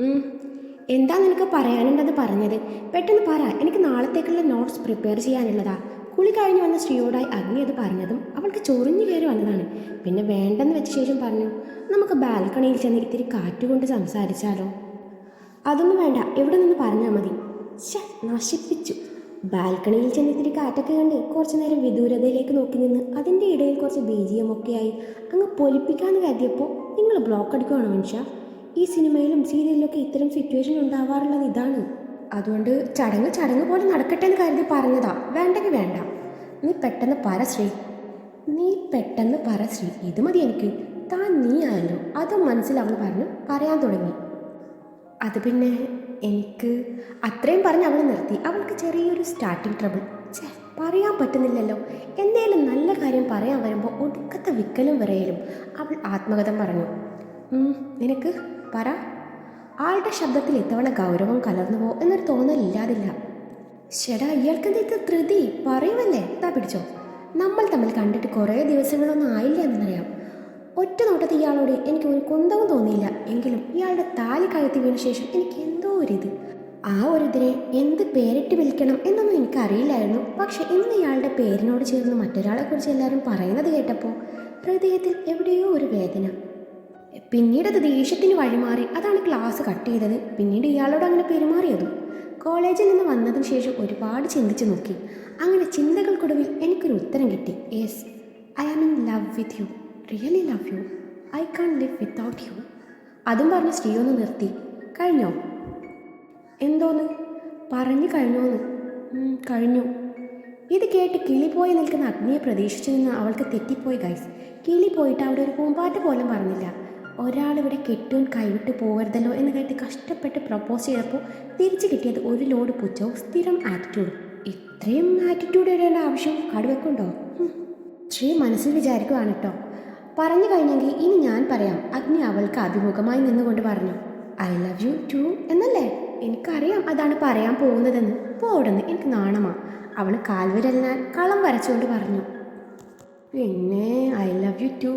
ഉം, എന്താ നിനക്ക് പറയാനുണ്ടെന്ന് പറഞ്ഞത്? പെട്ടെന്ന് പറ, എനിക്ക് നാളത്തേക്കുള്ള നോട്ട്സ് പ്രിപ്പയർ ചെയ്യാനുള്ളതാ. കുളി കഴിഞ്ഞ് വന്ന ശ്രീയോടായി അഗ്നി അത് പറഞ്ഞതും അവൾക്ക് ചൊറിഞ്ഞു കയറി വന്നതാണ്. പിന്നെ വേണ്ടെന്ന് വെച്ച ശേഷം പറഞ്ഞു, നമുക്ക് ബാൽക്കണിയിൽ ചെന്ന് ഇത്തിരി കാറ്റുകൊണ്ട് സംസാരിച്ചാലോ? അതൊന്നും വേണ്ട, എവിടെ നിന്ന് പറഞ്ഞാൽ മതി. ശ്ശെ, നശിപ്പിച്ചു. ബാൽക്കണിയിൽ ചെന്ന് ഇത്തിരി കാറ്റൊക്കെ കണ്ട് കുറച്ചു നേരം വിദൂരതയിലേക്ക് നോക്കി നിന്ന് അതിൻ്റെ ഇടയിൽ കുറച്ച് ബീജിയം ഒക്കെയായി അങ്ങ് പൊലിപ്പിക്കാന്ന് കരുതിയപ്പോൾ നിങ്ങൾ ബ്ലോക്ക് അടിക്കുവാണോ മനുഷ്യ? ഈ സിനിമയിലും സീരിയലിലൊക്കെ ഇത്തരം സിറ്റുവേഷൻ ഉണ്ടാവാറുള്ളത് ഇതാണ്. അതുകൊണ്ട് ചടങ്ങ് ചടങ്ങ് പോലെ നടക്കട്ടെ എന്ന് കരുതി പറഞ്ഞതാ. വേണ്ടെങ്കിൽ വേണ്ട. നീ പെട്ടെന്ന് പറ ശ്രീ. നീ പെട്ടെന്ന് പറ ശ്രീ, ഇത് മതി എനിക്ക്. താൻ നീ ആയല്ലോ, അതും മനസ്സിലവൾ പറഞ്ഞു പറയാൻ തുടങ്ങി. അത് പിന്നെ എനിക്ക് അത്രയും പറഞ്ഞ് അവൾ നിർത്തി. അവൾക്ക് ചെറിയൊരു സ്റ്റാർട്ടിങ് ട്രബിൾ. ഛേ, പറയാൻ പറ്റുന്നില്ലല്ലോ. എന്തേലും നല്ല കാര്യം പറയാൻ വരുമ്പോൾ ഒടുക്കത്തെ വിക്കലും വിറയലും. അവൾ ആത്മകഥം പറഞ്ഞു. നിനക്ക് പറ. ആളുടെ ശബ്ദത്തിൽ ഇത്തവണ ഗൗരവം കലർന്നുവോ എന്നൊരു തോന്നലില്ലാതില്ല. ശടാ, ഇയാൾക്കെന്താ ഇത്ര ധൃതി? പറയുമല്ലേ, താ പിടിച്ചോ. നമ്മൾ തമ്മിൽ കണ്ടിട്ട് കുറേ ദിവസങ്ങളൊന്നും ആയില്ല എന്നറിയാം. ഒറ്റ നോട്ടത്തിൽ ഇയാളോട് എനിക്ക് ഒരു കുന്തവും തോന്നിയില്ല. എങ്കിലും ഇയാളുടെ താലി കഴുത്തി വീണ ശേഷം എനിക്ക് എന്തോ ഒരിത്. ആ ഒരിതിനെ എന്ത് പേരിട്ട് വിളിക്കണം എന്നൊന്നും എനിക്കറിയില്ലായിരുന്നു. പക്ഷെ ഇന്ന് ഇയാളുടെ പേരിനോട് ചേർന്ന് മറ്റൊരാളെക്കുറിച്ച് എല്ലാവരും പറയുന്നത് കേട്ടപ്പോൾ ഹൃദയത്തിൽ എവിടെയോ ഒരു വേദന. പിന്നീട് അത് ദേഷ്യത്തിന് വഴിമാറി. അതാണ് ക്ലാസ് കട്ട് ചെയ്തത്. പിന്നീട് ഇയാളോട് അങ്ങനെ പെരുമാറിയതും. കോളേജിൽ നിന്ന് വന്നതിന് ശേഷം ഒരുപാട് ചിന്തിച്ചു നോക്കി. അങ്ങനെ ചിന്തകൾക്കൊടുവിൽ എനിക്കൊരു ഉത്തരം കിട്ടി. Yes, I am in love with you. Really love you. I can live without you. അതും പറഞ്ഞ് ശ്രീ ഒന്ന് നിർത്തി. കഴിഞ്ഞോ? എന്തോന്ന്? പറഞ്ഞു കഴിഞ്ഞോന്ന്? കഴിഞ്ഞു. ഇത് കേട്ട് കിളി പോയി നിൽക്കുന്ന അഗ്നിയെ പ്രതീക്ഷിച്ചു നിന്ന് അവൾക്ക് തെറ്റിപ്പോയി ഗൈസ്. കിളി പോയിട്ട് അവിടെ ഒരു പൂമ്പാറ്റ പോലും പറഞ്ഞില്ല. ഒരാളിവിടെ കെട്ടുവാൻ കൈവിട്ട് പോകരുതല്ലോ എന്ന് കേട്ട് കഷ്ടപ്പെട്ട് പ്രപ്പോസ് ചെയ്തപ്പോൾ തിരിച്ചു കിട്ടിയത് ഒരു ലോഡ് പുച്ഛവും സ്ഥിരം ആറ്റിറ്റ്യൂഡും. ഇത്രയും ആറ്റിറ്റ്യൂഡ് ഇടേണ്ട ആവശ്യം കടുവക്കുണ്ടോ? ശ്രീ മനസ്സിൽ വിചാരിക്കുവാണ് കേട്ടോ. പറഞ്ഞു കഴിഞ്ഞെങ്കിൽ ഇനി ഞാൻ പറയാം. അഗ്നി അവൾക്ക് അഭിമുഖമായി നിന്നുകൊണ്ട് പറഞ്ഞു, ഐ ലവ് യു ടു എന്നല്ലേ? എനിക്കറിയാം അതാണ് പറയാൻ പോകുന്നതെന്ന്. പോടുന്ന്, എനിക്ക് നാണമാ. അവൾ കാൽവിരലിനാൽ കളം വരച്ചുകൊണ്ട് പറഞ്ഞു. പിന്നെ ഐ ലവ് യു ടു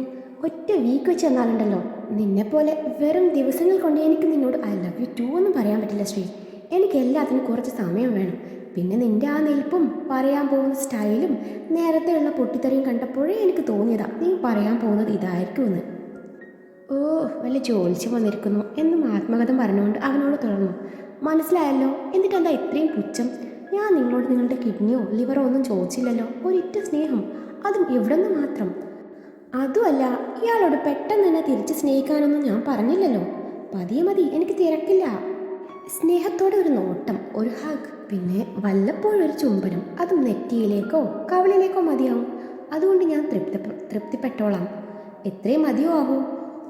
ഒറ്റ വീക്ക് വെച്ച് തന്നാലുണ്ടല്ലോ. നിന്നെപ്പോലെ വെറും ദിവസങ്ങൾ കൊണ്ട് എനിക്ക് നിന്നോട് ഐ ലവ് യു ടു ഒന്നും പറയാൻ പറ്റില്ല ശ്രീ. എനിക്ക് എല്ലാത്തിനും കുറച്ച് സമയം വേണം. പിന്നെ നിന്റെ ആ നിൽപ്പും പറയാൻ പോകുന്ന സ്റ്റൈലും നേരത്തെയുള്ള പൊട്ടിത്തെറിയും കണ്ടപ്പോഴേ എനിക്ക് തോന്നിയതാ നീ പറയാൻ പോകുന്നത് ഇതായിരിക്കുമെന്ന്. ഓ, വല്ല ജോലിച്ചു വന്നിരിക്കുന്നു എന്നും ആത്മകഥം പറഞ്ഞുകൊണ്ട് അവനോട് തുടർന്നു. മനസ്സിലായല്ലോ, എന്നിട്ടെന്താ ഇത്രയും പുച്ഛം? ഞാൻ നിങ്ങളോട് നിങ്ങളുടെ കിഡ്നിയോ ലിവറോ ഒന്നും ചോദിച്ചില്ലല്ലോ. ഒരിറ്റ സ്നേഹം, അതും ഇവിടെ നിന്ന് മാത്രം. അതുമല്ല, ഇയാളോട് പെട്ടെന്ന് തന്നെ തിരിച്ച് സ്നേഹിക്കാനൊന്നും ഞാൻ പറഞ്ഞില്ലല്ലോ. പതിയെ മതി, എനിക്ക് തിരക്കില്ല. സ്നേഹത്തോടെ ഒരു നോട്ടം, ഒരു ഹഗ്, പിന്നെ വല്ലപ്പോഴൊരു ചുംബനം. അതും നെറ്റിയിലേക്കോ കവിളിലേക്കോ മതിയാവും. അതുകൊണ്ട് ഞാൻ തൃപ്തിപ്പെട്ടോളാം. എത്രയും മതിയോ ആവൂ?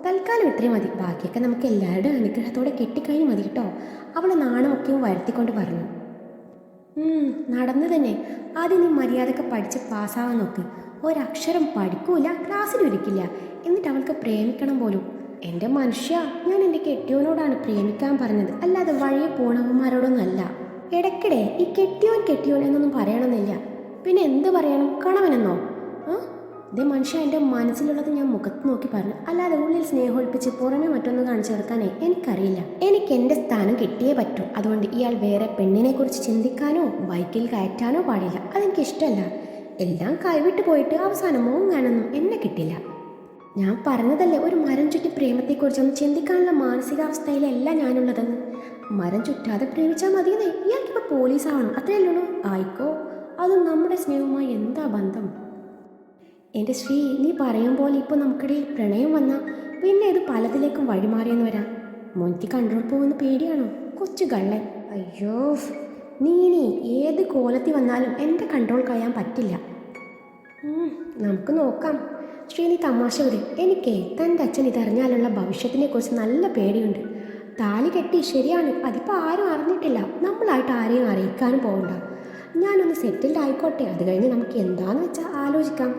തൽക്കാലം ഇത്രയും മതി. ബാക്കിയൊക്കെ നമുക്ക് എല്ലാവരുടെ അനുഗ്രഹത്തോടെ കെട്ടിക്കഴിഞ്ഞ് മതി കേട്ടോ. അവൾ നാണമൊക്കെയും വരുത്തിക്കൊണ്ട് പറഞ്ഞു. നടന്നു തന്നെ. ആദ്യം നീ മര്യാദക്ക് പഠിച്ച് പാസ്സാവാൻ നോക്ക്. ഒരക്ഷരം പഠിക്കൂല, ക്ലാസ്സിലിരിക്കില്ല. എന്നിട്ട് അവൾക്ക് പ്രേമിക്കണം പോലും. എൻ്റെ മനുഷ്യ, ഞാൻ എൻ്റെ കെട്ടിയോനോടാണ് പ്രേമിക്കാൻ പറഞ്ഞത്, അല്ലാതെ വഴിയെ പോണവന്മാരോടൊന്നല്ല. ഇടയ്ക്കിടെ ഈ കെട്ടിയോൻ എന്നൊന്നും പറയണമെന്നില്ല. പിന്നെ എന്ത് പറയണം? കണവനെന്നോ? ഇതേ മനുഷ്യ, എൻ്റെ മനസ്സിലുള്ളത് ഞാൻ മുഖത്ത് നോക്കി പറഞ്ഞു, അല്ലാതെ ഉള്ളിൽ സ്നേഹം ഒളിപ്പിച്ച് പുറമെ മറ്റൊന്നും കാണിച്ചു കൊടുക്കാനേ എനിക്കറിയില്ല. എനിക്ക് എൻ്റെ സ്ഥാനം കിട്ടിയേ പറ്റൂ. അതുകൊണ്ട് ഇയാൾ വേറെ പെണ്ണിനെ കുറിച്ച് ചിന്തിക്കാനോ ബൈക്കിൽ കയറ്റാനോ പാടില്ല. അതെനിക്കിഷ്ടമല്ല. എല്ലാം കൈവിട്ട് പോയിട്ട് അവസാനം മോങ്ങാനൊന്നും എന്നെ കിട്ടില്ല. ഞാൻ പറഞ്ഞതല്ലേ, ഒരു മരം ചുറ്റി പ്രേമത്തെക്കുറിച്ചൊന്നും ചിന്തിക്കാനുള്ള മാനസികാവസ്ഥയിലല്ല ഞാനുള്ളതെന്ന്. മരം ചുറ്റാതെ പ്രേമിച്ചാൽ മതിയെന്നേ. ഇയാൾക്കിപ്പോൾ പോലീസാവണം, അത്രയല്ലേ ഉള്ളൂ. ആയിക്കോ, അതും നമ്മുടെ സ്നേഹവുമായി എന്താ ബന്ധം? എൻ്റെ ശ്രീ, നീ പറയും പോലെ ഇപ്പോൾ നമുക്കിടയിൽ പ്രണയം വന്നാൽ പിന്നെ ഇത് പലതിലേക്കും വഴിമാറിയെന്ന് വരാം. മോനിക്ക് കൺട്രോൾ പോകുന്ന പേടിയാണോ? കൊച്ചു കള്ളൻ. അയ്യോ, നീ ഇനി ഏത് കോലത്തിൽ വന്നാലും എൻ്റെ കൺട്രോൾ കഴിയാൻ പറ്റില്ല. നമുക്ക് നോക്കാം. ശ്രീ, നീ തമാശ വിട്. എനിക്കേ തൻ്റെ അച്ഛൻ ഇതറിഞ്ഞാലുള്ള ഭവിഷ്യത്തിനെക്കുറിച്ച് നല്ല പേടിയുണ്ട്. താലി കെട്ടി, ശരിയാണ്, അതിപ്പോൾ ആരും അറിഞ്ഞിട്ടില്ല. നമ്മളായിട്ട് ആരെയും അറിയിക്കാനും പോകണ്ട. ഞാനൊന്ന് സെറ്റിൽഡ് ആയിക്കോട്ടെ, അത് കഴിഞ്ഞ് നമുക്ക് എന്താന്ന് വെച്ചാൽ ആലോചിക്കാം.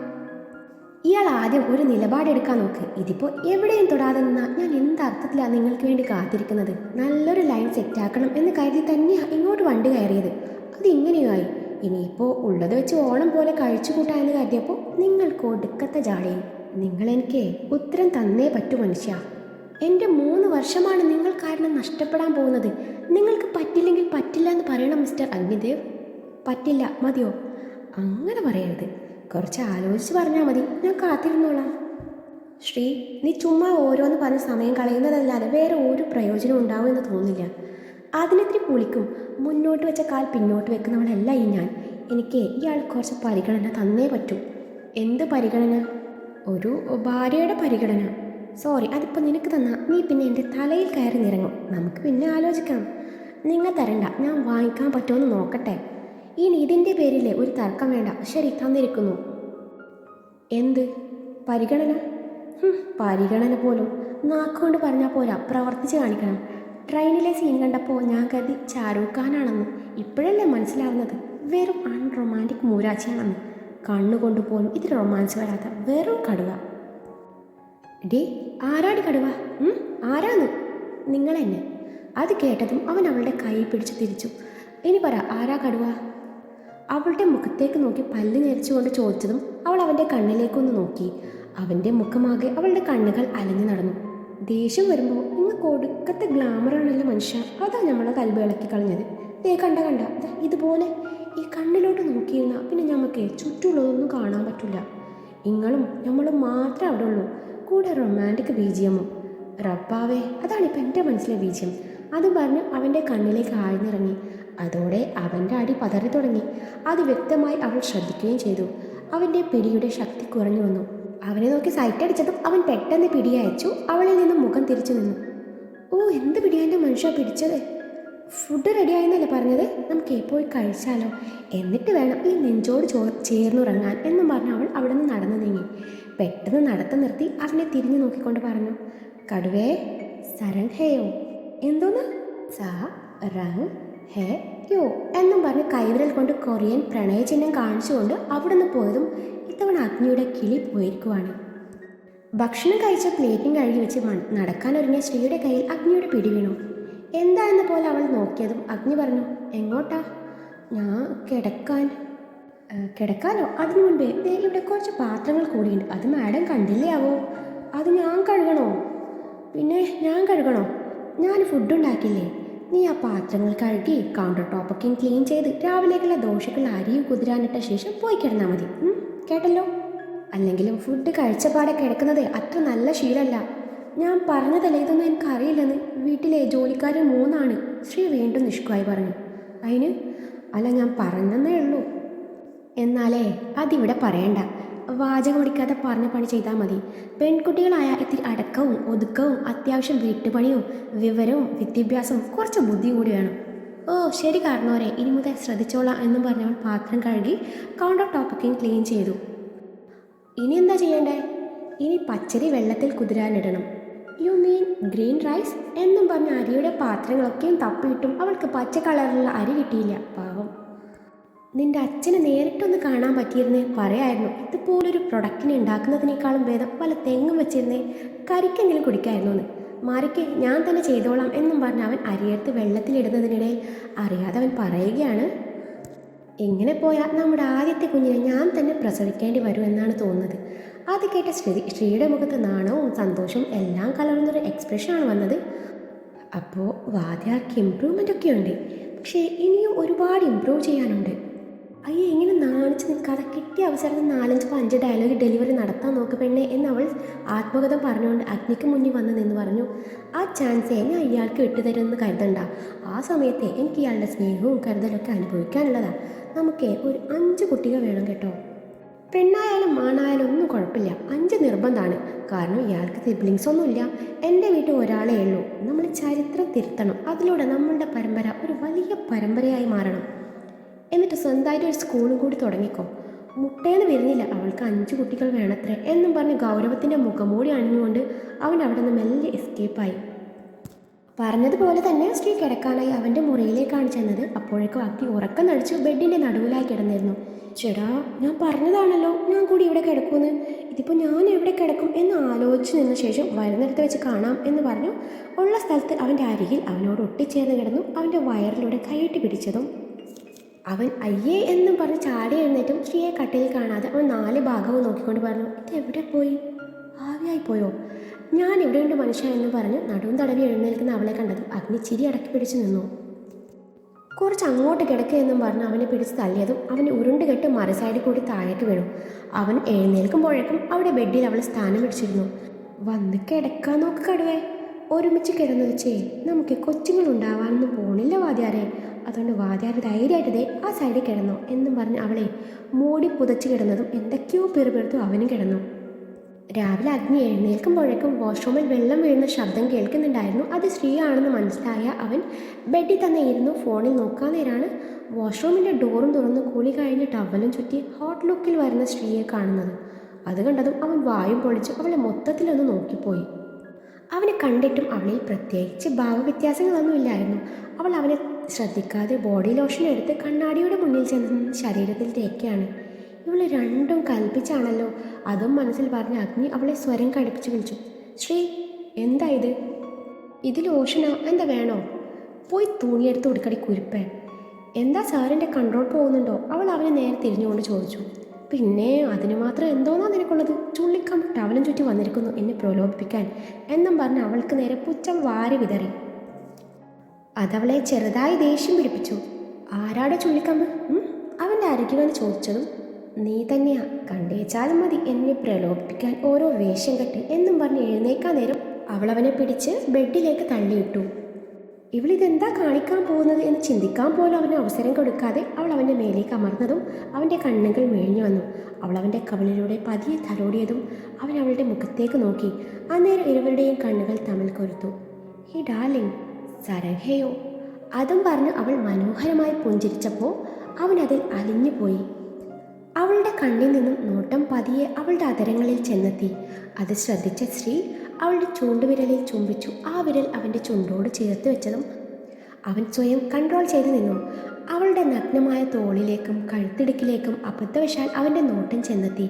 ഇയാൾ ആദ്യം ഒരു നിലപാടെടുക്കാൻ നോക്ക്. ഇതിപ്പോൾ എവിടെയും തൊടാതെ നിന്നാൽ ഞാൻ എന്തർത്ഥത്തിലാണ് നിങ്ങൾക്ക് വേണ്ടി കാത്തിരിക്കുന്നത്? നല്ലൊരു ലൈൻ സെറ്റാക്കണം എന്ന് കരുതി തന്നെയാണ് ഇങ്ങോട്ട് വണ്ടി കയറിയത്. അതിങ്ങനെയായി. ഇനിയിപ്പോൾ ഉള്ളത് വെച്ച് ഓണം പോലെ കഴിച്ചു കൂട്ടാമെന്ന് കരുതിയപ്പോൾ നിങ്ങൾക്ക് ഒടുക്കത്തെ ജാടയും. നിങ്ങളെനിക്ക് ഉത്തരം തന്നേ പറ്റൂ മനുഷ്യ. എൻ്റെ 3 വർഷമാണ് നിങ്ങൾ കാരണം നഷ്ടപ്പെടാൻ പോകുന്നത്. നിങ്ങൾക്ക് പറ്റില്ലെങ്കിൽ പറ്റില്ല എന്ന് പറയണം മിസ്റ്റർ അഗ്നിദേവ്. പറ്റില്ല, മതിയോ? അങ്ങനെ പറയരുത്. കുറച്ച് ആലോചിച്ച് പറഞ്ഞാൽ മതി. ഞാൻ കാത്തിരുന്നോളാം. ശ്രീ, നീ ചുമ്മാ ഓരോന്ന് പറഞ്ഞ് സമയം കളയുന്നതല്ലാതെ വേറെ ഒരു പ്രയോജനം ഉണ്ടാവുമെന്ന് തോന്നില്ല. അതിനെത്തിരി പുളിക്കും. മുന്നോട്ട് വെച്ച കാൽ പിന്നോട്ട് വെക്കുന്നവളല്ല ഈ ഞാൻ. എനിക്ക് ഇയാൾ കുറച്ച് പരിഗണന തന്നേ പറ്റൂ. എന്ത് പരിഗണന? ഒരു ഭാര്യയുടെ പരിഗണന. സോറി, അതിപ്പോൾ നിനക്ക് തന്നാ നീ പിന്നെ എൻ്റെ തലയിൽ കയറി നിറങ്ങും. നമുക്ക് പിന്നെ ആലോചിക്കാം. നിങ്ങൾ തരണ്ട, ഞാൻ വാങ്ങിക്കാൻ പറ്റുമെന്ന് നോക്കട്ടെ. ഇനി ഇതിൻ്റെ പേരിലെ ഒരു തർക്കം വേണ്ട. ശരി, തന്നിരിക്കുന്നു. എന്ത് പരിഗണന? പരിഗണന പോലും നാക്കുകൊണ്ട് പറഞ്ഞാൽ പോരാ, പ്രവർത്തിച്ച് കാണിക്കണം. ട്രെയിനിലെ സീൻ കണ്ടപ്പോൾ ഞാൻ കരുതി ഷാരൂഖ് ഖാനാണെന്ന്. ഇപ്പോഴല്ലേ മനസ്സിലാവുന്നത് വെറും അൺറൊമാൻറ്റിക് മൂരാച്ചിയാണെന്ന്. കണ്ണുകൊണ്ട് പോലും ഇതിൽ റൊമാൻസ് വരാത്ത വെറും കടുവ. ഡേ, ആരാടി കടുവ? ആരാന്ന്? നിങ്ങളെന്നെ. അത് കേട്ടതും അവൻ അവളുടെ കൈ പിടിച്ച് തിരിച്ചു. ഇനി പറ, ആരാ കടുവ? അവളുടെ മുഖത്തേക്ക് നോക്കി പല്ല് ഞെരിച്ചുകൊണ്ട് ചോദിച്ചതും അവൾ അവൻ്റെ കണ്ണിലേക്കൊന്ന് നോക്കി. അവൻ്റെ മുഖമാകെ അവളുടെ കണ്ണുകൾ അലഞ്ഞു നടന്നു. ദേഷ്യം വരുമ്പോൾ ഇന്ന് കൊടുക്കത്തെ ഗ്ലാമറാണല്ലോ മനുഷ്യ. അതാ നമ്മളെ കൽബ് ഇളക്കി കളഞ്ഞത്. കണ്ട ഇതുപോലെ ഈ കണ്ണിലോട്ട് നോക്കിയിരുന്ന പിന്നെ നമുക്ക് ചുറ്റുമുള്ളതൊന്നും കാണാൻ പറ്റില്ല. ഇങ്ങളും നമ്മളും മാത്രമേ അവിടെ ഉള്ളൂ. കൂടെ റൊമാൻറ്റിക് ബീജിയമും. റബ്ബാവേ, അതാണിപ്പോൾ എൻ്റെ മനസ്സിലെ ബീജിയം. അതും പറഞ്ഞ് അവൻ്റെ കണ്ണിലേക്ക് ആഴ്ന്നിറങ്ങി. അതോടെ അവൻ്റെ അടി പതറി തുടങ്ങി. അത് വ്യക്തമായി അവൾ ശ്രദ്ധിക്കുകയും ചെയ്തു. അവൻ്റെ പിടിയുടെ ശക്തി കുറഞ്ഞു വന്നു. അവനെ നോക്കി സൈറ്റ് അടിച്ചതും അവൻ പെട്ടെന്ന് പിടിയയച്ചു. അവളിൽ നിന്നും മുഖം തിരിച്ചു നിന്നു. ഓ, എന്ത് പിടിയാൻ്റെ മനുഷ്യ പിടിച്ചത്? ഫുഡ് റെഡിയായെന്നല്ലേ പറഞ്ഞത്? നമുക്ക് പോയി കഴിച്ചാലോ? എന്നിട്ട് വേണം ഈ നെഞ്ചോട് ചേർന്നുറങ്ങാൻ എന്നും പറഞ്ഞ് അവൾ അവിടെ നിന്ന് നടന്നു നീങ്ങി. പെട്ടെന്ന് നടത്തം നിർത്തി അവനെ തിരിഞ്ഞു നോക്കിക്കൊണ്ട് പറഞ്ഞു, കടുവേ, സരങ് ഹേയോ? എന്തോന്ന്? സ റങ് ഹേ യോ എന്നും പറഞ്ഞ് കൈവിരൽ കൊണ്ട് കൊറിയൻ പ്രണയചിഹ്നം കാണിച്ചുകൊണ്ട് അവിടെ നിന്ന് പോയതും ഇത്തവണ അഗ്നിയുടെ കിളി പോയിരിക്കുവാണ്. ഭക്ഷണം കഴിച്ച പ്ലേറ്റും കഴുകി വെച്ച് നടക്കാനൊരുങ്ങിയ ശ്രീയുടെ കയ്യിൽ അഗ്നിയുടെ പിടി വീണു. എന്താ എന്ന പോലെ അവൾ നോക്കിയതും അഗ്നി പറഞ്ഞു, എങ്ങോട്ടാ? ഞാൻ കിടക്കാനോ? അതിനു മുൻപേ ഇവിടെ കുറച്ച് പാത്രങ്ങൾ കൂടിയുണ്ട്. അത് മാഡം കണ്ടില്ലേ ആവോ? അത് ഞാൻ കഴുകണോ? പിന്നെ ഞാൻ കഴുകണോ? ഞാൻ ഫുഡ് ഉണ്ടാക്കില്ലേ? നീ ആ പാത്രങ്ങൾ കഴുകി കൗണ്ടർ ടോപ്പൊക്കെ ക്ലീൻ ചെയ്ത് രാവിലേക്കുള്ള ദോശക്കുള്ള അരിയും കുതിരാനിട്ട ശേഷം പോയി കിടന്നാൽ മതി. കേട്ടല്ലോ? അല്ലെങ്കിലും ഫുഡ് കഴിച്ചപാടെ കിടക്കുന്നത് അത്ര നല്ല ശീലമല്ല. ഞാൻ പറഞ്ഞതല്ലേ, ഇതൊന്നും എനിക്കറിയില്ലെന്ന്. വീട്ടിലെ ജോലിക്കാർ 3 ശ്രീ വീണ്ടും നിഷ്കുവായി പറഞ്ഞു. അതിന്? അല്ല, ഞാൻ പറഞ്ഞതേ ഉള്ളൂ. എന്നാലേ അതിവിടെ പറയണ്ട. വാചകം ഓടിക്കാതെ പറഞ്ഞ പണി ചെയ്താൽ മതി. പെൺകുട്ടികളായ ഇത്തിരി അടക്കവും ഒതുക്കവും അത്യാവശ്യം വീട്ടുപണിയും വിവരവും വിദ്യാഭ്യാസവും കുറച്ച് ബുദ്ധിയും കൂടി വേണം. ഓ ശരി കാരണവരെ, ഇനി മുതൽ ശ്രദ്ധിച്ചോളാം എന്നും പറഞ്ഞവൾ പാത്രം കഴുകി കൗണ്ടർ ടോപ്പൊക്കെയും ക്ലീൻ ചെയ്തു. ഇനി എന്താ ചെയ്യേണ്ടേ? ഇനി പച്ചരി വെള്ളത്തിൽ കുതിരാനിടണം. യു മീൻ ഗ്രീൻ റൈസ് എന്നും പറഞ്ഞ അരിയുടെ പാത്രങ്ങളൊക്കെയും തപ്പിയിട്ടും അവൾക്ക് പച്ച കളറിലുള്ള അരി കിട്ടിയില്ല. പാവം. നിന്റെ അച്ഛനെ നേരിട്ടൊന്ന് കാണാൻ പറ്റിയിരുന്നേ പറയായിരുന്നു. ഇതുപോലൊരു പ്രൊഡക്റ്റിനെ ഉണ്ടാക്കുന്നതിനേക്കാളും ഭേദം വല്ല തെങ്ങും വെച്ചിരുന്നേ കരിക്കെങ്കിലും കുടിക്കായിരുന്നു എന്ന്. മാറിക്ക്, ഞാൻ തന്നെ ചെയ്തോളാം എന്നും പറഞ്ഞ് അവൻ അരിയെടുത്ത് വെള്ളത്തിലിടുന്നതിനിടയിൽ അറിയാതെ അവൻ പറയുകയാണ്, എങ്ങനെ പോയാൽ നമ്മുടെ ആദ്യത്തെ കുഞ്ഞിനെ ഞാൻ തന്നെ പ്രസവിക്കേണ്ടി വരുമെന്നാണ് തോന്നുന്നത്. അത് കേട്ട ശ്രീയുടെ മുഖത്ത് നാണവും സന്തോഷവും എല്ലാം കലർന്നൊരു എക്സ്പ്രഷനാണ് വന്നത്. അപ്പോൾ വാദ്യാർക്ക് ഇമ്പ്രൂവ്മെൻ്റ് ഒക്കെ ഉണ്ട്, പക്ഷേ ഇനിയും ഒരുപാട് ഇമ്പ്രൂവ് ചെയ്യാനുണ്ട്. അയ്യേ, ഇങ്ങനെ നാണിച്ച് നിൽക്കാതെ കിട്ടിയ അവസരത്തിൽ 4-5 ഡയലോഗ് ഡെലിവറി നടത്താൻ നോക്ക് പെണ്ണെ എന്നവൾ ആത്മകഥം പറഞ്ഞുകൊണ്ട് അഗ്നിക്ക് മുന്നിൽ വന്ന് നിന്ന് പറഞ്ഞു. ആ ചാൻസേ ഞാൻ ഇയാൾക്ക് വിട്ടുതരുമെന്ന് കരുതണ്ട. ആ സമയത്തെ എനിക്ക് ഇയാളുടെ സ്നേഹവും കരുതലൊക്കെ അനുഭവിക്കാനുള്ളതാണ്. നമുക്ക് ഒരു 5 കുട്ടികൾ വേണം കേട്ടോ. പെണ്ണായാലും ആണായാലും ഒന്നും കുഴപ്പമില്ല, 5 നിർബന്ധമാണ്. കാരണം ഇയാൾക്ക് സിബ്ലിങ്സ് ഒന്നുമില്ല. എൻ്റെ വീട്ടിൽ ഒരാളേ ഉള്ളൂ. നമ്മൾ ചരിത്രം തിരുത്തണം. അതിലൂടെ നമ്മളുടെ പരമ്പര ഒരു വലിയ പരമ്പരയായി മാറണം. എന്നിട്ട് സ്വന്തമായിട്ട് ഒരു സ്കൂളും കൂടി തുടങ്ങിക്കോ. മുട്ടേന്ന് വരുന്നില്ല, അവൾക്ക് 5 കുട്ടികൾ വേണത്രേ എന്നും പറഞ്ഞ് ഗൗരവത്തിൻ്റെ മുഖംമൂടി അണിഞ്ഞുകൊണ്ട് അവൻ അവിടെ നിന്ന് മെല്ലെ എസ്കേപ്പായി. പറഞ്ഞതുപോലെ തന്നെ ശ്രീ കിടക്കാനായി അവൻ്റെ മുറിയിലേക്കാണ് ചെന്നത്. അപ്പോഴേക്കും അഗ്നി ഉറക്കം നടിച്ചു ബെഡിൻ്റെ നടുവിലായി കിടന്നിരുന്നു. ചേടാ, ഞാൻ പറഞ്ഞതാണല്ലോ ഞാൻ കൂടി ഇവിടെ കിടക്കുമെന്ന്. ഇതിപ്പോൾ ഞാൻ എവിടെ കിടക്കും എന്ന് ആലോചിച്ച് നിന്ന ശേഷം വരുന്നിടത്ത് വെച്ച് കാണാം എന്ന് പറഞ്ഞു ഉള്ള സ്ഥലത്ത് അവൻ്റെ അരികിൽ അവനോട് ഒട്ടിച്ചേർന്ന് കിടന്നു. അവൻ്റെ വയറിലൂടെ കൈയിട്ട് പിടിച്ചതും അവൻ അയ്യേ എന്നും പറഞ്ഞ് ചാടി എഴുന്നേറ്റും ശ്രീയെ കട്ടിലിൽ കാണാതെ അവൻ 4 ഭാഗവും നോക്കിക്കൊണ്ട് പറഞ്ഞു, ഇത് എവിടെ പോയി? ആവിയായി പോയോ? ഞാൻ ഇവിടെയുണ്ട് മനുഷ്യ എന്ന് പറഞ്ഞ് നടുവും തടവി എഴുന്നേൽക്കുന്ന അവളെ കണ്ടതും അഗ്നി ചിരി അടക്കി പിടിച്ചു നിന്നു. കുറച്ച് അങ്ങോട്ട് കിടക്കുകയെന്നും പറഞ്ഞ് അവനെ പിടിച്ച് തള്ളിയതും അവന് ഉരുണ്ടുകെട്ട് മറുസൈഡിൽ കൂടി താഴേക്ക് വീണു. അവൻ എഴുന്നേൽക്കുമ്പോഴേക്കും അവിടെ ബെഡിൽ അവൾ സ്ഥാനം പിടിച്ചിരുന്നു. വന്ന് കിടക്കാൻ നോക്ക് കടുവേ, ഒരുമിച്ച് കിടന്നു വെച്ചേ, നമുക്ക് കൊച്ചുങ്ങൾ ഉണ്ടാവാനൊന്നും പോണില്ല വാദ്യാരെ, അതുകൊണ്ട് വാദ്യാര് ധൈര്യമായിട്ട് ദേ ആ സൈഡിൽ കിടന്നോ എന്നും പറഞ്ഞ് അവളെ മൂടി പുതച്ച് കിടന്നതും എന്തൊക്കെയോ പിറുപിറുത്തു അവനും കിടന്നു. രാവിലെ അഗ്നി എഴുന്നേൽക്കുമ്പോഴേക്കും വാഷ്റൂമിൽ വെള്ളം വീഴുന്ന ശബ്ദം കേൾക്കുന്നുണ്ടായിരുന്നു. അത് ശ്രീ ആണെന്ന് മനസ്സിലായ അവൻ ബെഡിൽ തന്നെ ഇരുന്നു ഫോണിൽ നോക്കാൻ നേരാണ് വാഷ്റൂമിൻ്റെ ഡോറും തുറന്ന് കുളി കഴിഞ്ഞ് ടവലും ചുറ്റി ഹോട്ട് ലുക്കിൽ വരുന്ന ശ്രീയെ കാണുന്നത്. അത് കണ്ടതും അവൻ വായും പൊളിച്ച് അവളെ മൊത്തത്തിലൊന്ന് നോക്കിപ്പോയി. അവനെ കണ്ടിട്ടും അവളിൽ പ്രത്യേകിച്ച് ഭാവവ്യത്യാസങ്ങളൊന്നുമില്ലായിരുന്നു. അവൾ അവനെ ശ്രദ്ധിക്കാതെ ബോഡി ലോഷൻ എടുത്ത് കണ്ണാടിയുടെ മുന്നിൽ ചെന്ന് ശരീരത്തിൽ തേക്കുകയാണ്. ഇവള് രണ്ടും കൽപ്പിച്ചാണല്ലോ, അതും മനസ്സിൽ പറഞ്ഞ അഗ്നി അവളെ സ്വരം കടുപ്പിച്ച് വിളിച്ചു. ശ്രീ, എന്താ ഇത്? ഇത് ലോഷനോ? എന്താ വേണോ? പോയി തുണിയെടുത്ത് കൊടുക്കടി കുരുപ്പേ. എന്താ സാറിൻ്റെ കൺട്രോൾ പോകുന്നുണ്ടോ? അവൾ അവനെ നേരെ തിരിഞ്ഞുകൊണ്ട് ചോദിച്ചു. പിന്നെ അതിന് മാത്രം എന്തോന്നാ നിനക്കുള്ളത്? ചുള്ളിക്കം ടവലും ചുറ്റി വന്നിരിക്കുന്നു എന്നെ പ്രലോഭിപ്പിക്കാൻ എന്നും പറഞ്ഞ് അവൾക്ക് നേരെ പുച്ഛം വാരി വിതറി. അതവളെ ചെറുതായി ദേഷ്യം പിടിപ്പിച്ചു. ആരാടെ ചുള്ളിക്കമ്പ്? അവൻ്റെ അരികിൽ വന്ന് ചോദിച്ചതും നീ തന്നെയാ, കണ്ടേച്ചാലും മതി എന്നെ പ്രലോഭിപ്പിക്കാൻ ഓരോ വേഷം കെട്ടി എന്നും പറഞ്ഞ് എഴുന്നേക്കാൻ നേരം അവളവനെ പിടിച്ച് ബെഡിലേക്ക് തള്ളിയിട്ടു. ഇവളിതെന്താ കാണിക്കാൻ പോകുന്നത് എന്ന് ചിന്തിക്കാൻ പോലും അവന് അവസരം കൊടുക്കാതെ അവൾ അവൻ്റെ മേലേക്ക് അമർന്നതും അവൻ്റെ കണ്ണുകൾ മേഞ്ഞു വന്നു. അവൾ അവൻ്റെ കവിളിലൂടെ പതിയെ തലോടിയതും അവൻ അവളുടെ മുഖത്തേക്ക് നോക്കി. അന്നേരം ഇരുവരുടെയും കണ്ണുകൾ തമ്മിൽ കൊരുത്തു. He darling, സരഹയോ? അതും പറഞ്ഞ് അവൾ മനോഹരമായി പുഞ്ചിരിച്ചപ്പോൾ അവൻ അതിൽ അലിഞ്ഞു പോയി. അവളുടെ കണ്ണിൽ നിന്നും നോട്ടം പതിയെ അവളുടെ അതരങ്ങളിൽ ചെന്നെത്തി. അത് ശ്രദ്ധിച്ച ശ്രീ അവളുടെ ചൂണ്ടുവിരലിൽ ചുംബിച്ചു. ആ വിരൽ അവൻ്റെ ചുണ്ടോട് ചേർത്ത് വെച്ചതും അവൻ സ്വയം കൺട്രോൾ ചെയ്തു നിന്നു. അവളുടെ നഗ്നമായ തോളിലേക്കും കഴുത്തിടുക്കിലേക്കും അബദ്ധവശാൽ അവൻ്റെ നോട്ടം ചെന്നെത്തി.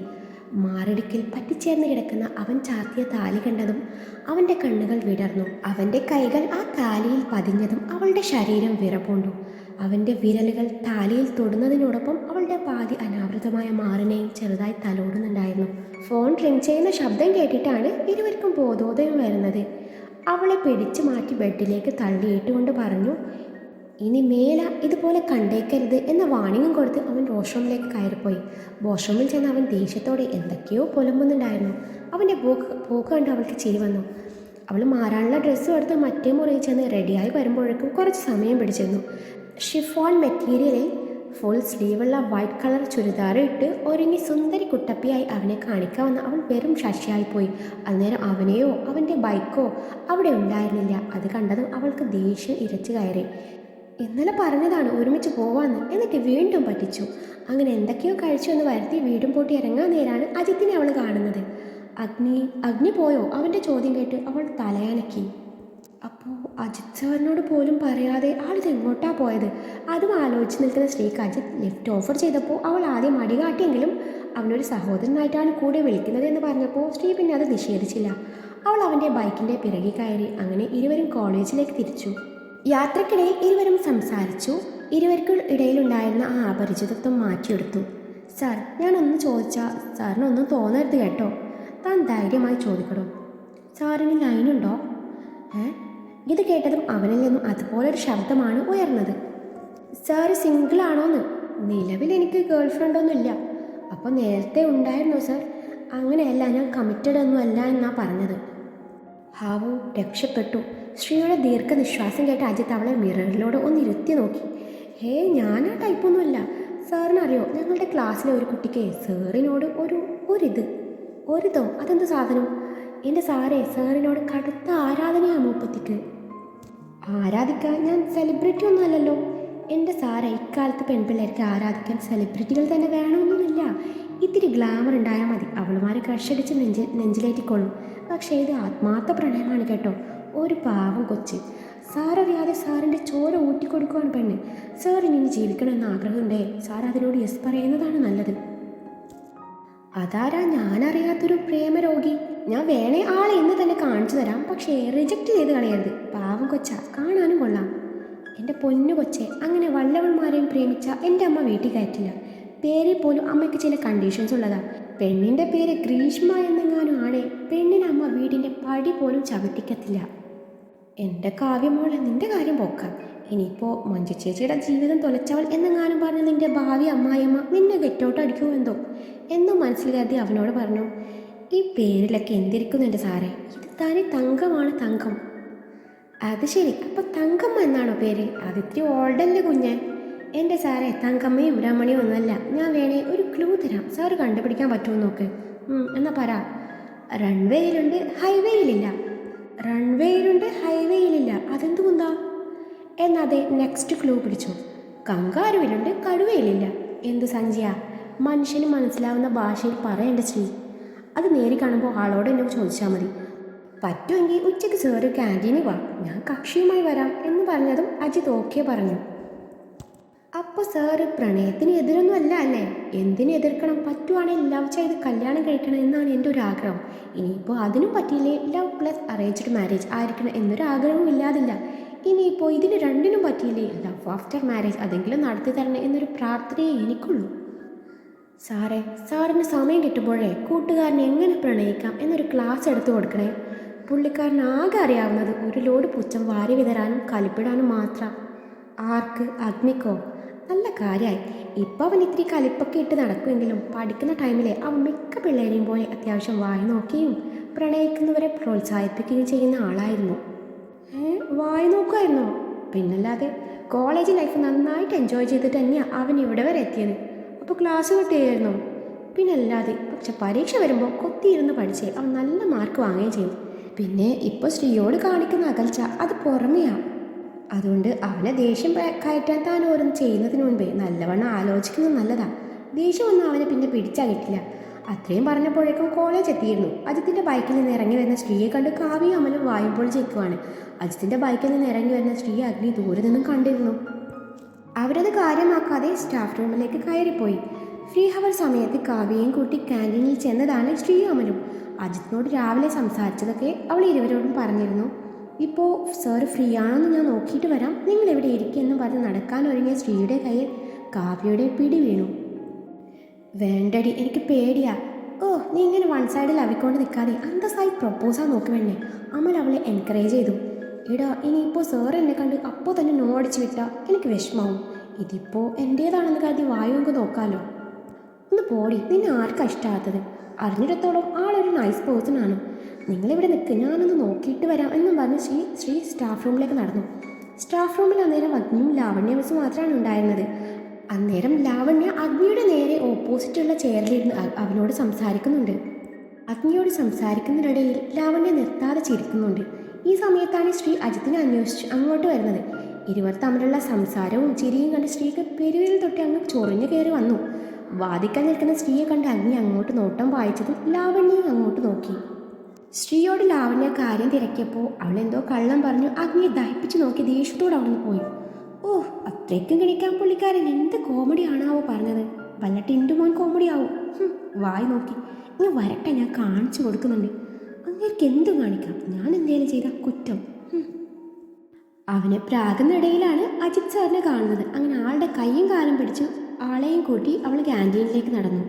മാറിടുക്കിൽ പറ്റിച്ചേർന്ന് കിടക്കുന്ന അവൻ ചാർത്തിയ താലി കണ്ടതും അവൻ്റെ കണ്ണുകൾ വിടർന്നു. അവൻ്റെ കൈകൾ ആ താലിയിൽ പതിഞ്ഞതും അവളുടെ ശരീരം വിറപൂണ്ടു. അവൻ്റെ വിരലുകൾ താലിയിൽ തൊടുന്നതിനോടൊപ്പം അവളുടെ പാതി അനാവൃതമായ മാറിനെയും ചെറുതായി തലോടുന്നുണ്ടായിരുന്നു. ഫോൺ റിങ് ചെയ്യുന്ന ശബ്ദം കേട്ടിട്ടാണ് ഇരുവർക്കും ബോധോദയം വരുന്നത്. അവളെ പിടിച്ചു മാറ്റി ബെഡിലേക്ക് തള്ളിയിട്ടുകൊണ്ട് പറഞ്ഞു, ഇനി മേല ഇതുപോലെ കണ്ടേക്കരുത് എന്ന വാണിംഗും കൊടുത്ത് അവൻ വാഷ്റൂമിലേക്ക് കയറിപ്പോയി. വാഷ്റൂമിൽ ചെന്ന് അവൻ ദേഷ്യത്തോടെ എന്തൊക്കെയോ പുലമ്പുന്നുണ്ടായിരുന്നു. അവൻ്റെ പോക്ക് കണ്ട് അവൾക്ക് ചിരി വന്നു. അവൾ മാറാനുള്ള ഡ്രസ്സും എടുത്ത് മറ്റേ മുറിയിൽ ചെന്ന് റെഡിയായി വരുമ്പോഴേക്കും കുറച്ച് സമയം പിടിച്ചിരുന്നു. ഷിഫോൺ മെറ്റീരിയലിൽ ഫുൾ സ്ലീവുള്ള വൈറ്റ് കളർ ചുരിദാർ ഇട്ട് ഒരുങ്ങി സുന്ദരി കുട്ടപ്പിയായി അവനെ കാണിക്കാമെന്ന് അവൾ വെറും ശശിയായിപ്പോയി. അന്നേരം അവനെയോ അവൻ്റെ ബൈക്കോ അവിടെ ഉണ്ടായിരുന്നില്ല. അത് കണ്ടതും അവൾക്ക് ദേഷ്യം ഇരച്ചു കയറി. ഇന്നലെ പറഞ്ഞതാണ് ഒരുമിച്ച് പോവാന്ന്, എന്നിട്ട് വീണ്ടും പറ്റിച്ചു. അങ്ങനെ എന്തൊക്കെയോ കഴിച്ചു എന്ന് വരുത്തി വീടും പൂട്ടി ഇറങ്ങാൻ നേരാണ് അജിത്തിനെ അവൾ കാണുന്നത്. അഗ്നി പോയോ? അവൻ്റെ ചോദ്യം കേട്ട് അവൾ തലയാനക്കി. അപ്പോൾ അജിത് സാറിനോട് പോലും പറയാതെ ആളിത് എങ്ങോട്ടാ പോയത്? അതും ആലോചിച്ച് നിൽക്കുന്ന ശ്രീക്ക് അജിത്ത് ലിഫ്റ്റ് ഓഫർ ചെയ്തപ്പോൾ അവൾ ആദ്യം മടി കാട്ടിയെങ്കിലും അവനൊരു സഹോദരനായിട്ടാണ് കൂടെ വിളിക്കുന്നത് എന്ന് പറഞ്ഞപ്പോൾ ശ്രീ പിന്നെ അത് നിഷേധിച്ചില്ല. അവൾ അവൻ്റെ ബൈക്കിൻ്റെ പിറകെ കയറി. അങ്ങനെ ഇരുവരും കോളേജിലേക്ക് തിരിച്ചു. യാത്രക്കിടയിൽ ഇരുവരും സംസാരിച്ചു. ഇരുവർക്കും ഇടയിലുണ്ടായിരുന്ന ആ അപരിചിതത്വം മാറ്റിയെടുത്തു. സാർ, ഞാനൊന്ന് ചോദിച്ചാൽ സാറിനൊന്നും തോന്നരുത് കേട്ടോ. താൻ ധൈര്യമായി ചോദിക്കണോ. സാറിന് ലൈനുണ്ടോ? ഇത് കേട്ടതും അവനിൽ നിന്നും അതുപോലൊരു ശബ്ദമാണ് ഉയർന്നത്. സാറ് സിംഗിൾ ആണോന്ന്? നിലവിൽ എനിക്ക് ഗേൾ ഫ്രണ്ടൊന്നുമില്ല. അപ്പോൾ നേരത്തെ ഉണ്ടായിരുന്നോ സാർ? അങ്ങനെയല്ല, ഞാൻ കമ്മിറ്റഡ് ഒന്നും അല്ല എന്നാ പറഞ്ഞത്. ഹാവു, രക്ഷപ്പെട്ടു. ശ്രീയുടെ ദീർഘനിശ്വാസം കേട്ട് അജിത്ത് അവളെ മിററിലൂടെ ഒന്ന് ഇരുത്തി നോക്കി. ഞാൻ ആ ടൈപ്പൊന്നുമല്ല. സാറിനറിയോ, ഞങ്ങളുടെ ക്ലാസ്സിലെ ഒരു കുട്ടിക്ക് സാറിനോട് ഒരിതോ അതെന്ത് സാധനം? എൻ്റെ സാറേ, സാറിനോട് കടുത്ത ആരാധനയാണ് മൂപ്പത്തിക്ക്. ആരാധിക്കാൻ ഞാൻ സെലിബ്രിറ്റി ഒന്നും അല്ലല്ലോ. എൻ്റെ സാറേ, ഇക്കാലത്ത് പെൺപിള്ളേർക്ക് ആരാധിക്കാൻ സെലിബ്രിറ്റികൾ തന്നെ വേണമെന്നൊന്നുമില്ല. ഇത്തിരി ഗ്ലാമർ ഉണ്ടായാൽ മതി, അവളുമാരെ ക്രഷടിച്ച് നെഞ്ചിലേറ്റിക്കൊള്ളും. പക്ഷേ ഇത് ആത്മാർത്ഥ പ്രണയമാണ് കേട്ടോ. ഒരു പാവം കൊച്ച്. സാററിയാതെ സാറിൻ്റെ ചോര ഊറ്റിക്കൊടുക്കുവാൻ പെണ്ണ്. സാറിന് ഇനി ജീവിക്കണമെന്ന് ആഗ്രഹമുണ്ടേ സാർ അതിനോട് യെസ് പറയുന്നതാണ് നല്ലത്. അതാരാ ഞാനറിയാത്തൊരു പ്രേമരോഗി? ഞാൻ വേണേ ആളെ ഇന്ന് തന്നെ കാണിച്ചു തരാം, പക്ഷേ റിജക്റ്റ് ചെയ്ത് കളയരുത്. പാവം കൊച്ച, കാണാനും കൊള്ളാം. എൻ്റെ പൊന്നു കൊച്ചെ, അങ്ങനെ വല്ലവന്മാരെയും പ്രേമിച്ച എൻ്റെ അമ്മ വീട്ടിൽ കയറ്റില്ല. പേരിൽ പോലും അമ്മയ്ക്ക് ചില കണ്ടീഷൻസ് ഉള്ളതാ. പെണ്ണിൻ്റെ പേര് ഗ്രീഷ്മ എന്നെങ്ങാനും ആണേ പെണ്ണിന് അമ്മ വീടിൻ്റെ പടി പോലും ചവിട്ടിക്കത്തില്ല. എൻ്റെ കാവ്യമോളെ നിന്റെ കാര്യം പോക്കാം. ഇനിയിപ്പോൾ മഞ്ജു ചേച്ചിയുടെ ജീവിതം തൊലച്ചവൾ എന്നെങ്ങാനും പറഞ്ഞ് നിന്റെ ഭാവി അമ്മായിയമ്മ നിന്നെ ഗെറ്റൗട്ട് അടിക്കുമോ എന്തോ എന്നും മനസ്സിൽ കരുതി അവനോട് പറഞ്ഞു, ഈ പേരിലൊക്കെ എന്തിരിക്കുന്നുണ്ട് സാറേ, ഇത് തനി തങ്കമാണ് തങ്കം. അത് ശരി, അപ്പോൾ തങ്കമ്മ എന്നാണോ പേര്? അതിത്തിരി ഓൾഡല്ലേ കുഞ്ഞെ. എൻ്റെ സാറേ തങ്കമ്മയും രമണിയും ഒന്നുമല്ല. ഞാൻ വേണേ ഒരു ക്ലൂ തരാം, സാറ് കണ്ടുപിടിക്കാൻ പറ്റുമോ നോക്ക്. എന്നാ പറ. റൺവേയിലുണ്ട് ഹൈവേയിലില്ല. റൺവേയിലുണ്ട് ഹൈവേയിലില്ല, അതെന്തുകൊണ്ടാ? എന്നതെ നെക്സ്റ്റ് ക്ലൂ പിടിച്ചു. കങ്കാരുവിലുണ്ട് കടുവയിലില്ല. എന്ത് സഞ്ജയ, മനുഷ്യന് മനസ്സിലാവുന്ന ഭാഷയിൽ പറയേണ്ട ശ്രീ. അത് നേരി കാണുമ്പോൾ ആളോട് എന്നെ ചോദിച്ചാൽ മതി. പറ്റുമെങ്കിൽ ഉച്ചയ്ക്ക് സാറ് ക്യാൻറ്റീനിൽ വാ, ഞാൻ കക്ഷിയുമായി വരാം എന്ന് പറഞ്ഞതും അജിത് ഓക്കെ പറഞ്ഞു. അപ്പോൾ സാറ് പ്രണയത്തിന് എതിരൊന്നും അല്ല അല്ലേ? എന്തിനു എതിർക്കണം? പറ്റുവാണെങ്കിൽ ലവ് ചെയ്ത് കല്യാണം കഴിക്കണം എന്നാണ് എൻ്റെ ഒരു ആഗ്രഹം. ഇനിയിപ്പോൾ അതിനും പറ്റിയില്ലേ ലവ് പ്ലസ് അറേഞ്ച്ഡ് മാരേജ് ആയിരിക്കണം എന്നൊരു ആഗ്രഹവും ഇല്ലാതില്ല. ഇനിയിപ്പോൾ ഇതിന് രണ്ടിനും പറ്റിയില്ലേ ലവ് ആഫ്റ്റർ മാരേജ് അതെങ്കിലും നടത്തി തരണം എന്നൊരു പ്രാർത്ഥനയെ എനിക്കുള്ളൂ. സാറേ, സാറിന് സമയം കിട്ടുമ്പോഴേ കൂട്ടുകാരനെ എങ്ങനെ പ്രണയിക്കാം എന്നൊരു ക്ലാസ് എടുത്തു കൊടുക്കണേ. പുള്ളിക്കാരൻ ആകെ അറിയാവുന്നത് ഒരു ലോഡ് പുച്ഛം വാരി വിതരാനും കലിപ്പിടാനും മാത്രം. ആർക്ക്? അഗ്നിക്കോ? നല്ല കാര്യമായി. ഇപ്പം അവൻ ഇത്തിരി കലിപ്പൊക്കെ ഇട്ട് നടക്കുമെങ്കിലും പഠിക്കുന്ന ടൈമിലെ അവൻ മിക്ക പിള്ളേരെയും പോലെ അത്യാവശ്യം വായി നോക്കുകയും പ്രണയിക്കുന്നവരെ പ്രോത്സാഹിപ്പിക്കുകയും ചെയ്യുന്ന ആളായിരുന്നു. വായി നോക്കുമായിരുന്നോ? പിന്നല്ലാതെ. കോളേജ് ലൈഫ് നന്നായിട്ട് എൻജോയ് ചെയ്തിട്ട് തന്നെയാണ് അവൻ ഇവിടെ വരെ എത്തിയത്. അപ്പോൾ ക്ലാസ് കിട്ടിയായിരുന്നോ? പിന്നല്ലാതെ. പക്ഷെ പരീക്ഷ വരുമ്പോൾ കൊത്തിയിരുന്ന് പഠിച്ചേ അവൻ നല്ല മാർക്ക് വാങ്ങുകയും ചെയ്യും. പിന്നെ ഇപ്പോൾ ശ്രീയോട് കാണിക്കുന്ന അകൽച്ച അത് പുറമെയാണ്. അതുകൊണ്ട് അവനെ ദേഷ്യം കയറ്റാൻ താൻ ഓരോന്ന് ചെയ്യുന്നതിന് മുൻപേ നല്ലവണ്ണം ആലോചിക്കുന്നത് നല്ലതാണ്. ദേഷ്യം ഒന്നും അവനെ പിന്നെ പിടിച്ചാൽ കിട്ടില്ല. അത്രയും പറഞ്ഞപ്പോഴേക്കും കോളേജ് എത്തിയിരുന്നു. അജിത്തിൻ്റെ ബൈക്കിൽ നിന്ന് ഇറങ്ങി വരുന്ന സ്ത്രീയെ കണ്ട് കാവ്യ അമലും വായുമ്പോൾ ചേക്കുവാണ്. അജിത്തിൻ്റെ ബൈക്കിൽ നിന്ന് ഇറങ്ങി വരുന്ന സ്ത്രീ അഗ്നി ദൂരെ നിന്നും കണ്ടിരുന്നു. അവരത് കാര്യമാക്കാതെ സ്റ്റാഫ് റൂമിലേക്ക് കയറിപ്പോയി. ഫ്രീ ഹവർ സമയത്ത് കാവ്യയും കൂട്ടി ക്യാൻറ്റീനിൽ ചെന്നതാണ് ശ്രീ അമലും. അജിത്തിനോട് രാവിലെ സംസാരിച്ചതൊക്കെ അവൾ ഇരുവരോടും പറഞ്ഞിരുന്നു. ഇപ്പോൾ സാറ് ഫ്രീ ആണെന്ന് ഞാൻ നോക്കിയിട്ട് വരാം, നിങ്ങൾ എവിടെ ഇരിക്കുമെന്ന് പറഞ്ഞ് നടക്കാൻ ഒരുങ്ങിയ ശ്രീയുടെ കയ്യിൽ കാവ്യയുടെ പിടി വീണു. വേണ്ടടി, എനിക്ക് പേടിയാ. ഓ, നീ ഇങ്ങനെ വൺ സൈഡിൽ അവിക്കൊണ്ട് നിൽക്കാതെ അന്തസ്സായി പ്രൊപ്പോസാ നോക്കി വേണ്ടേ. അമൽ അവളെ എൻകറേജ് ചെയ്തു. എടാ, ഇനിയിപ്പോൾ സാർ എന്നെ കണ്ട് അപ്പോൾ തന്നെ നോ അടിച്ചു വിട്ടാൽ എനിക്ക് വിഷമാവും. ഇതിപ്പോൾ എൻ്റേതാണെന്ന് കരുതി വായു നമുക്ക് നോക്കാമല്ലോ. ഒന്ന് പോടി, നിന്നെ ആർക്കാണ് ഇഷ്ടമാകാത്തത്? അറിഞ്ഞിടത്തോളം ആളൊരു നൈസ് പേഴ്സണാണ്. നിങ്ങളിവിടെ നിൽക്ക്, ഞാനൊന്ന് നോക്കിയിട്ട് വരാം എന്നും പറഞ്ഞ് ശ്രീ സ്റ്റാഫ് റൂമിലേക്ക് നടന്നു. സ്റ്റാഫ് റൂമിൽ അന്നേരം അഗ്നിയും ലാവണ്യ ബസ് മാത്രമാണ് ഉണ്ടായിരുന്നത്. അന്നേരം ലാവണ്യ അഗ്നിയുടെ നേരെ ഓപ്പോസിറ്റുള്ള ചെയറിലിരുന്ന് അവനോട് സംസാരിക്കുന്നുണ്ട്. അഗ്നിയോട് സംസാരിക്കുന്നതിനിടയിൽ ലാവണ്യ നിർത്താതെ ചിരിക്കുന്നുണ്ട്. ഈ സമയത്താണ് ശ്രീ അജിത്തിനെ അന്വേഷിച്ച് അങ്ങോട്ട് വരുന്നത്. ഇരുവർ തമ്മിലുള്ള സംസാരവും ചിരിയും കണ്ട് സ്ത്രീക്ക് പെരുവിൽ തൊട്ട് അങ്ങ് ചൊറിഞ്ഞു കയറി വന്നു. വാദിക്കാൻ നിൽക്കുന്ന സ്ത്രീയെ കണ്ട് അഗ്നി അങ്ങോട്ട് നോട്ടം വായിച്ചതും ലാവണ്യയും അങ്ങോട്ട് നോക്കി. ശ്രീയോട് ലാവണ്യ കാര്യം തിരക്കിയപ്പോൾ അവളെന്തോ കള്ളം പറഞ്ഞു അഗ്നിയെ ദഹിപ്പിച്ച് നോക്കി ദേഷ്യത്തോട് അവിടെ നിന്ന് പോയി. ഓ, അത്രയ്ക്കും കിണിക്കാൻ പുള്ളിക്കാരൻ എന്ത് കോമഡി ആണാവോ പറഞ്ഞത്. വല്ല ടിൻറ്റുമോൻ കോമഡി ആവും. വായി നോക്കി ഇങ്ങനെ വരട്ടെ, ഞാൻ കാണിച്ചു കൊടുക്കുന്നുണ്ട്. അങ്ങേർക്ക് എന്തും കാണിക്കാം, ഞാൻ എന്തേലും ചെയ്ത കുറ്റം. അവനെ പ്രാകുന്നിടയിലാണ് അജിത് സാറിനെ കാണുന്നത്. അങ്ങനെ ആളുടെ കൈയും കാലും പിടിച്ച് ആളെയും കൂട്ടി അവൾ ക്യാൻറ്റീനിലേക്ക് നടന്നു.